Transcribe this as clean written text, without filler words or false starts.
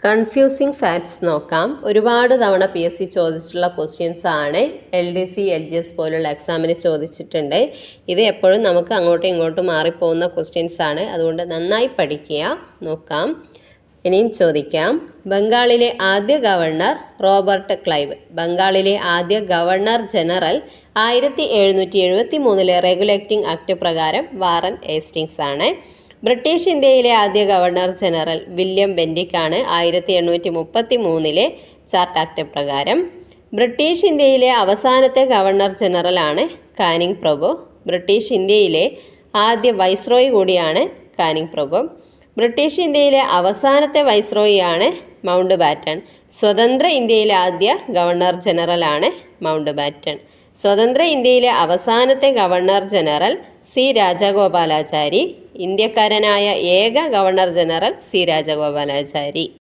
Confusing facts നോക്കാം. ഒരുപാട് തവണ PSC ചോദിച്ചിട്ടുള്ള ക്വസ്റ്റ്യൻസ് ആണ്. LDC LGS പോലുള്ള എക്സാമിന് ചോദിച്ചിട്ടുണ്ട്. ഇത് എപ്പോഴും നമുക്ക് അങ്ങോട്ടും ഇങ്ങോട്ടും മാറിപ്പോകുന്ന ക്വസ്റ്റ്യൻസ് ആണ്. അതുകൊണ്ട് നന്നായി പഠിക്കുക. നോക്കാം. ഇനിയും ചോദിക്കാം. ബംഗാളിലെ ആദ്യ ഗവർണർ റോബർട്ട് ക്ലൈവ്. ബംഗാളിലെ ആദ്യ ഗവർണർ ജനറൽ 1773 റെഗുലേറ്റിംഗ് ആക്ട് പ്രകാരം വാറൻ ഹേസ്റ്റിങ്സ് ആണ്. ബ്രിട്ടീഷ് ഇന്ത്യയിലെ ആദ്യ ഗവർണർ ജനറൽ വില്യം ബെൻഡിക് ആണ് 1833 ചാർട്ട് ആക്ട് പ്രകാരം. ബ്രിട്ടീഷ് ഇന്ത്യയിലെ അവസാനത്തെ ഗവർണർ ജനറൽ ആണ് കാനിങ് പ്രഭു. ബ്രിട്ടീഷ് ഇന്ത്യയിലെ ആദ്യ വൈസ്രോയി കൂടിയാണ് കാനിങ് പ്രഭു. ബ്രിട്ടീഷ് ഇന്ത്യയിലെ അവസാനത്തെ വൈസ്രോയി ആണ് മൗണ്ട് ബാറ്റൺ. സ്വതന്ത്ര ഇന്ത്യയിലെ ആദ്യ ഗവർണർ ജനറൽ ആണ് മൗണ്ട് ബാറ്റൺ. സ്വതന്ത്ര ഇന്ത്യയിലെ അവസാനത്തെ ഗവർണർ ജനറൽ C. രാജഗോപാലാചാരി. ഇന്ത്യക്കാരനായ ഏക ഗവർണർ ജനറൽ C. രാജഗോപാലാചാരി.